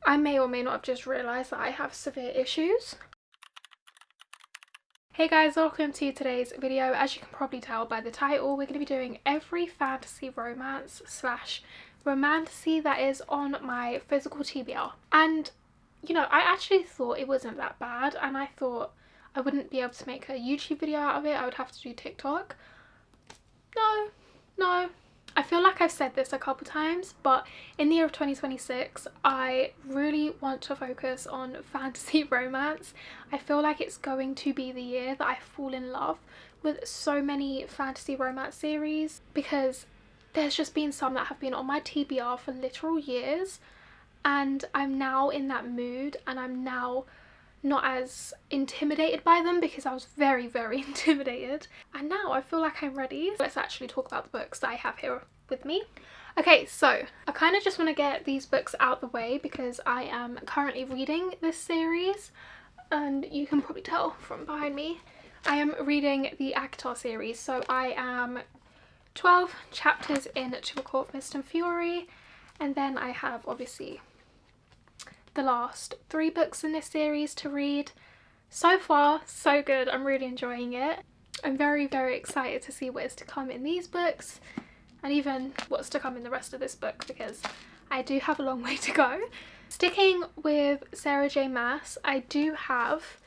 I may or may not have just realised that I have severe issues. Hey guys, welcome to today's video. As you can probably tell by the title, we're going to be doing every fantasy romance slash romantasy that is on my physical TBR. And, you know, I actually thought it wasn't that bad, and I thought I wouldn't be able to make a YouTube video out of it. I would have to do TikTok. No. I feel like I've said this a couple times, but in the year of 2026, I really want to focus on fantasy romance. I feel like it's going to be the year that I fall in love with so many fantasy romance series, because there's just been some that have been on my TBR for literal years, and I'm now in that mood, and I'm now not as intimidated by them, because I was very intimidated, and now I feel like I'm ready. Let's actually talk about the books that I have here with me. Okay, so I kind of just want to get these books out the way because I am currently reading this series, and you can probably tell from behind me I am reading the ACOTAR series. So I am 12 chapters into A Court of Mist and Fury, and then I have obviously the last 3 books in this series to read. So far, so good. I'm really enjoying it. I'm very excited to see what is to come in these books, and even what's to come in the rest of this book, because I do have a long way to go. Sticking with Sarah J Maas, I do have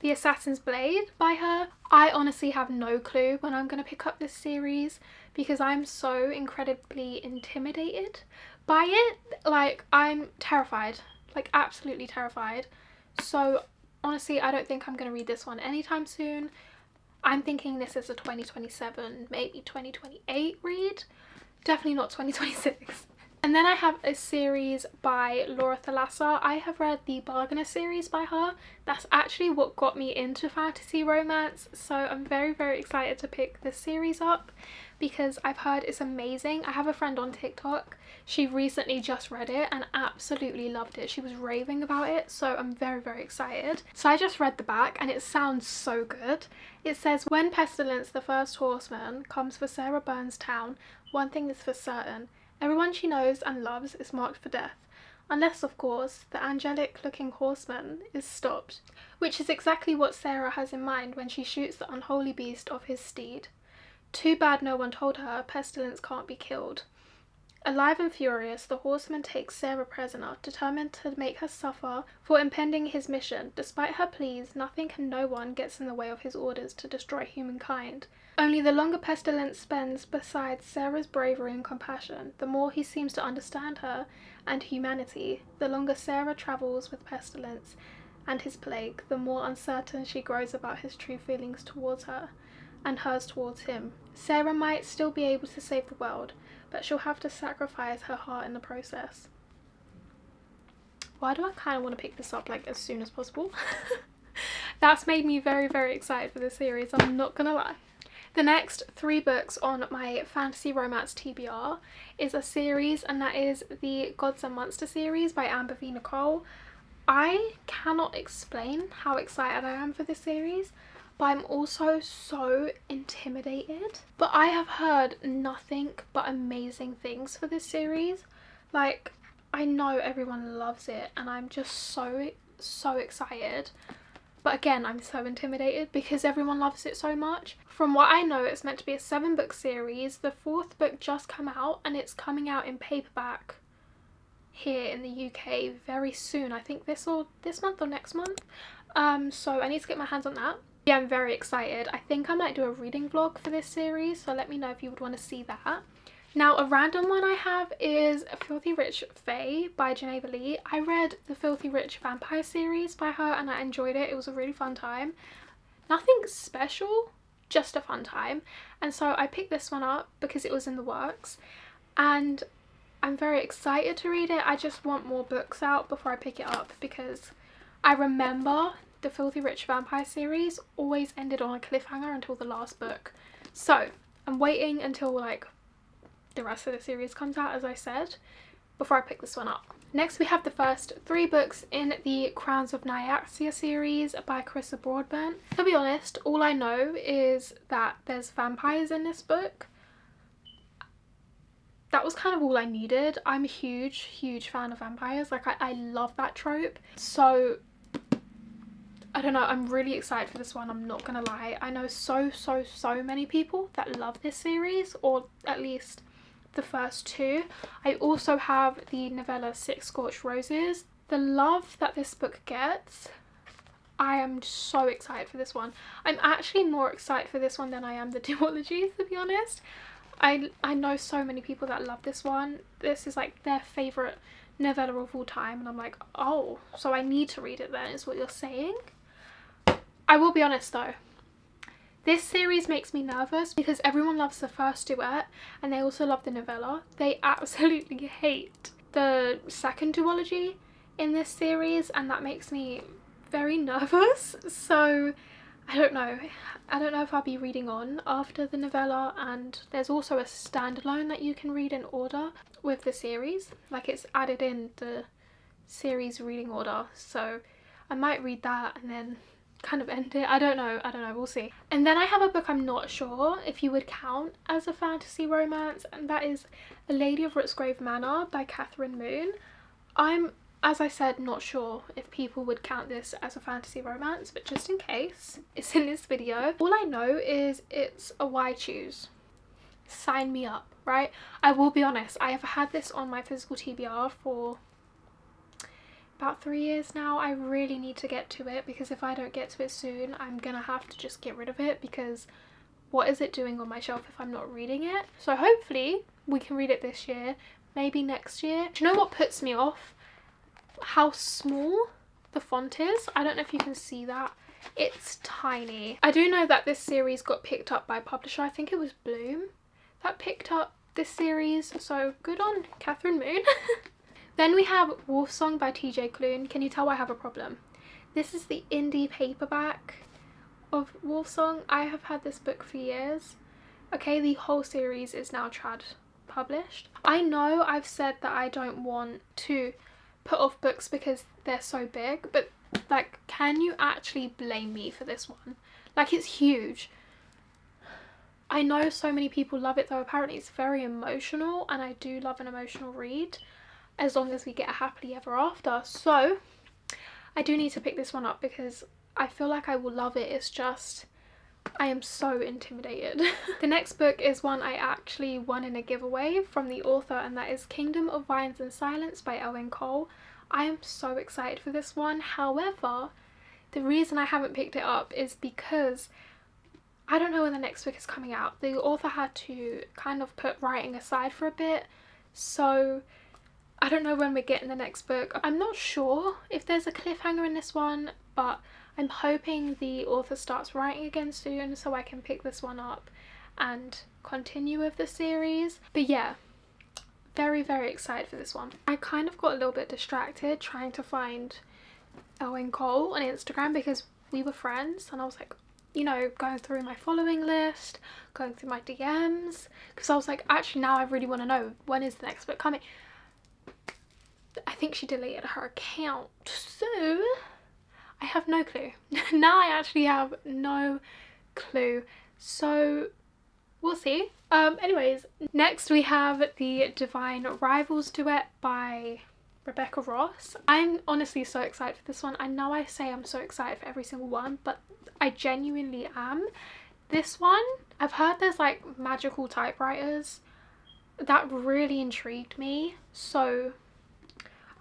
The Assassin's Blade by her. I honestly have no clue when I'm going to pick up this series, because I'm so incredibly intimidated by it. Like, I'm terrified, like absolutely terrified. So honestly, I don't think I'm going to read this one anytime soon. I'm thinking this is a 2027, maybe 2028 read. Definitely not 2026. And then I have a series by Laura Thalassa. I have read the Bargainer series by her. That's actually what got me into fantasy romance. So I'm very excited to pick this series up, because I've heard it's amazing. I have a friend on TikTok. She recently just read it and absolutely loved it. She was raving about it. So I'm very excited. So I just read the back and it sounds so good. It says, when Pestilence, the first horseman, comes for Sarah Burns' town, one thing is for certain. Everyone she knows and loves is marked for death, unless, of course, the angelic-looking horseman is stopped, which is exactly what Sarah has in mind when she shoots the unholy beast of his steed. Too bad no one told her Pestilence can't be killed. Alive and furious, the horseman takes Sarah prisoner, determined to make her suffer for impending his mission. Despite her pleas, nothing and no one gets in the way of his orders to destroy humankind. Only the longer Pestilence spends beside Sarah's bravery and compassion, the more he seems to understand her and humanity. The longer Sarah travels with Pestilence and his plague, the more uncertain she grows about his true feelings towards her and hers towards him. Sarah might still be able to save the world, but she'll have to sacrifice her heart in the process. Why do I kind of want to pick this up like as soon as possible? That's made me very excited for this series, I'm not gonna lie. The next 3 books on my fantasy romance TBR is a series, and that is the Gods and Monster series by Amber V. Nicole. I cannot explain how excited I am for this series, but I'm also so intimidated. But I have heard nothing but amazing things for this series. Like, I know everyone loves it, and I'm just so excited. But again, I'm so intimidated because everyone loves it so much. From what I know, it's meant to be a 7-book series. The 4th book just came out, and it's coming out in paperback here in the UK very soon. I think this month or next month. So I need to get my hands on that. Yeah, I'm very excited. I think I might do a reading vlog for this series, so let me know if you would want to see that. Now, a random one I have is Filthy Rich Fae by Geneva Lee. I read the Filthy Rich Vampire series by her and I enjoyed it. It was a really fun time. Nothing special, just a fun time. And so I picked this one up because it was in the works, and I'm very excited to read it. I just want more books out before I pick it up, because I remember the Filthy Rich Vampire series always ended on a cliffhanger until the last book. So I'm waiting until like the rest of the series comes out, as I said, before I pick this one up. Next we have the first 3 books in the Crowns of Nyaxia series by Carissa Broadbent. To be honest, all I know is that there's vampires in this book. that was kind of all I needed. I'm a huge fan of vampires. Like I love that trope. So I don't know, I'm really excited for this one, I'm not gonna lie. I know so many people that love this series, or at least the first two. I also have the novella Six Scorched Roses. The love that this book gets, I am so excited for this one. I'm actually more excited for this one than I am the duology, to be honest. I know so many people that love this one. This is like their favourite novella of all time, and I'm like, oh, so I need to read it then, is what you're saying? I will be honest though, this series makes me nervous because everyone loves the first duet and they also love the novella. They absolutely hate the second duology in this series, and that makes me very nervous. So I don't know if I'll be reading on after the novella, and there's also a standalone that you can read in order with the series, like it's added in the series reading order, so I might read that and then kind of end it. I don't know, we'll see. And then I have a book I'm not sure if you would count as a fantasy romance, and that is A Lady of Rootsgrave Manor by Catherine Moon. I'm, as I said, not sure if people would count this as a fantasy romance, but just in case, it's in this video. All I know is it's a why choose. Sign me up, right? I will be honest, I have had this on my physical TBR for about 3 years now. I really need to get to it, because if I don't get to it soon, I'm gonna have to just get rid of it, because what is it doing on my shelf if I'm not reading it? So hopefully we can read it this year, maybe next year. Do you know what puts me off? How small the font is. I don't know if you can see that. It's tiny. I do know that this series got picked up by a publisher. I think it was Bloom that picked up this series, so good on Catherine Moon. Then we have Wolfsong by TJ Klune. Can you tell I have a problem? This is the indie paperback of Wolfsong. I have had this book for years. Okay, the whole series is now trad published. I know I've said that I don't want to put off books because they're so big, but like, can you actually blame me for this one? Like, it's huge. I know so many people love it though. Apparently it's very emotional, and I do love an emotional read, as long as we get a happily ever after. So I do need to pick this one up because I feel like I will love it. It's just, I am so intimidated. The next book is one I actually won in a giveaway from the author, and that is Kingdom of Vines and Silence by Owen Cole. I am so excited for this one. However, the reason I haven't picked it up is because I don't know when the next book is coming out. The author had to kind of put writing aside for a bit, so I don't know when we're getting the next book. I'm not sure if there's a cliffhanger in this one, but I'm hoping the author starts writing again soon so I can pick this one up and continue with the series. But yeah, very excited for this one. I kind of got a little bit distracted trying to find Owen Cole on Instagram because we were friends, and I was like, you know, going through my following list, going through my DMs, because I was like, actually now I really want to know, when is the next book coming? I think she deleted her account, so I have no clue. Now I actually have no clue, so we'll see. Anyways, next we have the Divine Rivals duet by Rebecca Ross. I'm honestly so excited for this one. I know I say I'm so excited for every single one, but I genuinely am. This one, I've heard there's like magical typewriters. That really intrigued me, so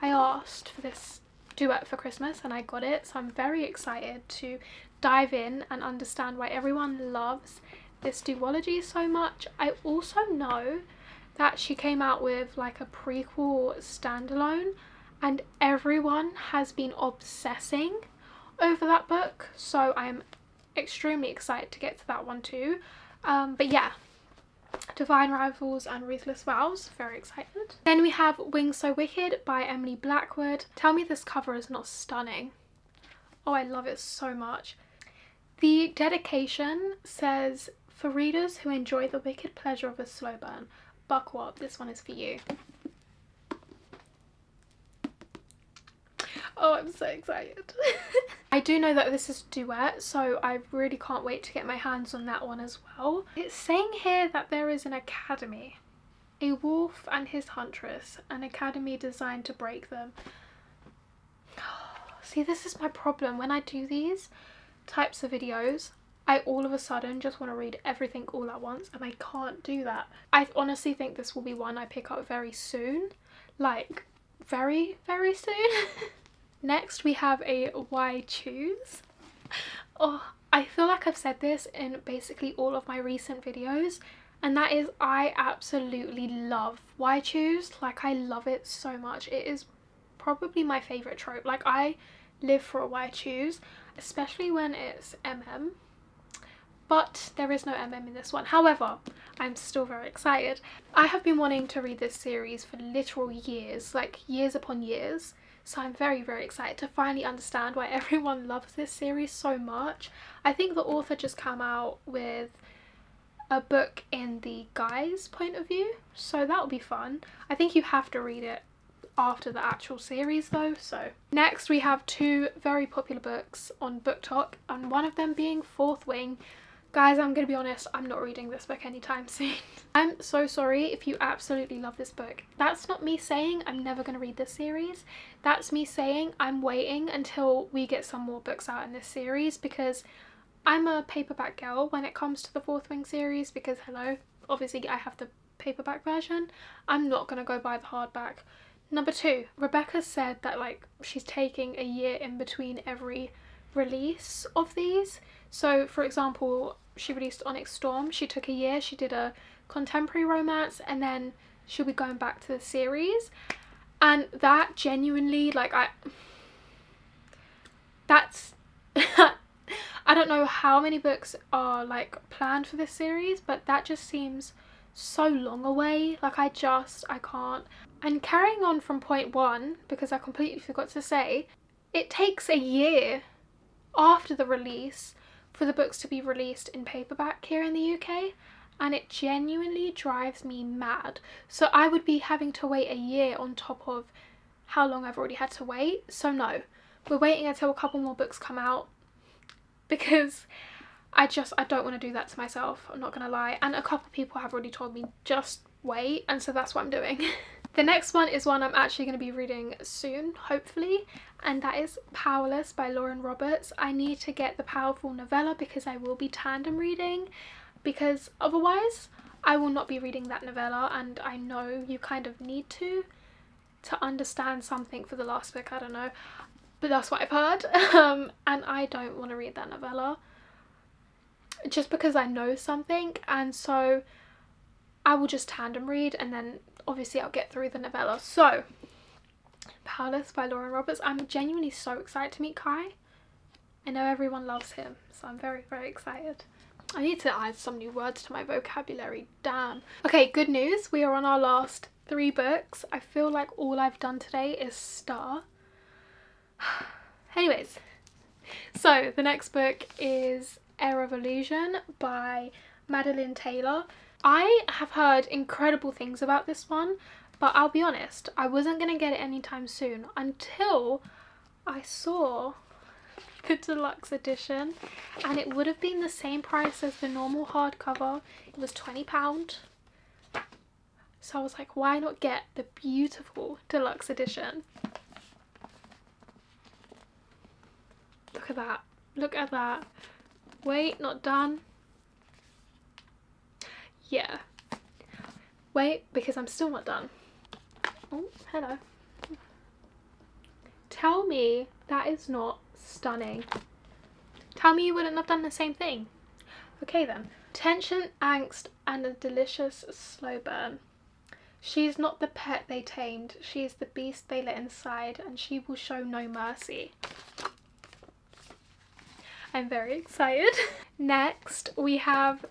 I asked for this duet for Christmas and I got it, so I'm very excited to dive in and understand why everyone loves this duology so much. I also know that she came out with like a prequel standalone, and everyone has been obsessing over that book, so I'm extremely excited to get to that one too. But yeah, Divine Rivals and Ruthless Vows, very excited. Then we have Wings So Wicked by Emily Blackwood. Tell me this cover is not stunning. Oh, I love it so much. The dedication says, for readers who enjoy the wicked pleasure of a slow burn, buckle up, this one is for you. Oh, I'm so excited. I do know that this is a duet, so I really can't wait to get my hands on that one as well. It's saying here that there is an academy. A wolf and his huntress, an academy designed to break them. See, this is my problem. When I do these types of videos, I all of a sudden just want to read everything all at once, and I can't do that. I honestly think this will be one I pick up very soon. Like, very, very soon. Next, we have a Why Choose. Oh, I feel like I've said this in basically all of my recent videos, and that is, I absolutely love Why Choose. Like, I love it so much. It is probably my favourite trope. Like, I live for a Why Choose, especially when it's MM. But there is no MM in this one. However, I'm still very excited. I have been wanting to read this series for literal years, like years upon years. So I'm very, very excited to finally understand why everyone loves this series so much. I think the author just came out with a book in the guy's point of view, so that'll be fun. I think you have to read it after the actual series though. So next we have two very popular books on BookTok, and one of them being Fourth Wing. Guys, I'm gonna be honest, I'm not reading this book anytime soon. I'm so sorry if you absolutely love this book. That's not me saying I'm never gonna read this series. That's me saying I'm waiting until we get some more books out in this series, because I'm a paperback girl when it comes to the Fourth Wing series, because hello, obviously I have the paperback version. I'm not gonna go buy the hardback. Number two, Rebecca said that like she's taking a year in between every release of these. So for example, she released Onyx Storm, she took a year, she did a contemporary romance, and then she'll be going back to the series. And that genuinely, like, that's I don't know how many books are like planned for this series, but that just seems so long away. Like, I can't. And carrying on from point one, because I completely forgot to say, it takes a year after the release for the books to be released in paperback here in the UK, and it genuinely drives me mad. So I would be having to wait a year on top of how long I've already had to wait. So no, we're waiting until a couple more books come out, because I don't want to do that to myself, I'm not gonna lie. And a couple people have already told me just wait, and so that's what I'm doing. The next one is one I'm actually going to be reading soon, hopefully, and that is Powerless by Lauren Roberts. I need to get the powerful novella because I will be tandem reading, because otherwise I will not be reading that novella, and I know you kind of need to understand something for the last book, I don't know, but that's what I've heard. And I don't want to read that novella just because I know something, and so I will just tandem read, and then obviously I'll get through the novella. So Powerless by Lauren Roberts. I'm genuinely so excited to meet Kai. I know everyone loves him, so I'm very, very excited. I need to add some new words to my vocabulary, damn. Okay, good news, we are on our last 3 books. I feel like all I've done today is star. Anyways, so the next book is Air of Illusion by Madeline Taylor. I have heard incredible things about this one, but I'll be honest, I wasn't going to get it anytime soon until I saw the deluxe edition, and it would have been the same price as the normal hardcover. It was £20. So I was like, why not get the beautiful deluxe edition? Look at that. Look at that. Wait, not done. Yeah. Wait, because I'm still not done. Oh, hello. Tell me that is not stunning. Tell me you wouldn't have done the same thing. Okay then. Tension, angst, and a delicious slow burn. She's not the pet they tamed. She is the beast they let inside, and she will show no mercy. I'm very excited. Next, we have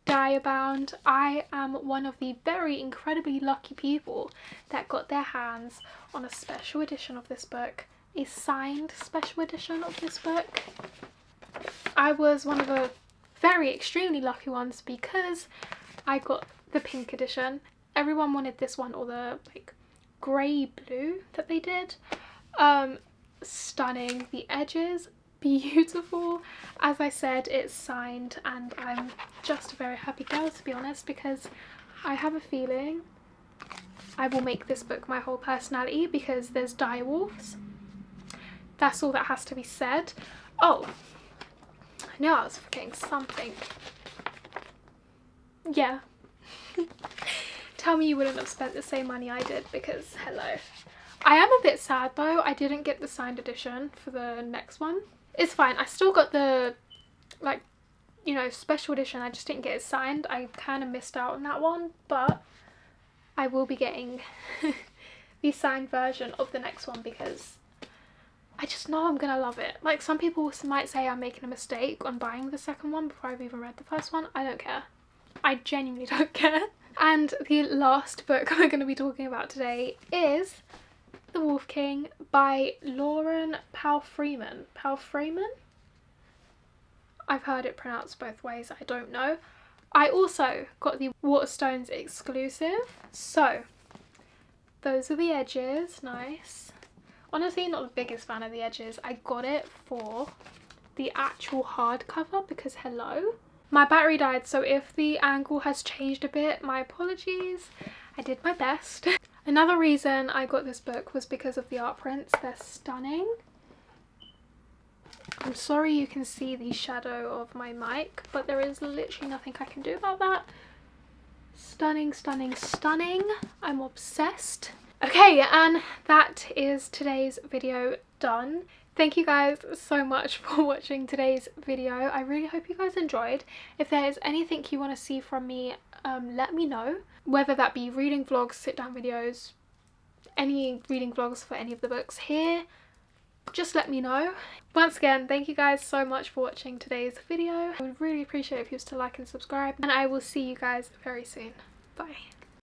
Diabound. I am one of the very incredibly lucky people that got their hands on a special edition of this book, a signed special edition of this book. I was one of the very extremely lucky ones because I got the pink edition. Everyone wanted this one, or the like grey blue that they did. Stunning, the edges beautiful. As I said, it's signed, and I'm just a very happy girl, to be honest, because I have a feeling I will make this book my whole personality because there's direwolves. That's all that has to be said. Oh, I knew I was forgetting something. Yeah. Tell me you wouldn't have spent the same money I did, because hello. I am a bit sad though, I didn't get the signed edition for the next one. It's fine, I still got the, like, you know, special edition, I just didn't get it signed. I kind of missed out on that one, but I will be getting the signed version of the next one because I just know I'm gonna love it. Like, some people might say I'm making a mistake on buying the second one before I've even read the first one. I don't care. I genuinely don't care. And the last book we're going to be talking about today is The Wolf King by Lauren Powell-Freeman. Powell-Freeman? I've heard it pronounced both ways, I don't know. I also got the Waterstones exclusive. So, those are the edges, nice. Honestly, not the biggest fan of the edges. I got it for the actual hardcover because hello. My battery died, so if the angle has changed a bit, my apologies. I did my best. Another reason I got this book was because of the art prints. They're stunning. I'm sorry you can see the shadow of my mic, but there is literally nothing I can do about that. Stunning, stunning, stunning. I'm obsessed. Okay, and that is today's video done. Thank you guys so much for watching today's video. I really hope you guys enjoyed. If there is anything you want to see from me, let me know. Whether that be reading vlogs, sit down videos, any reading vlogs for any of the books here, just let me know. Once again, thank you guys so much for watching today's video. I would really appreciate if you was to like and subscribe, and I will see you guys very soon. Bye.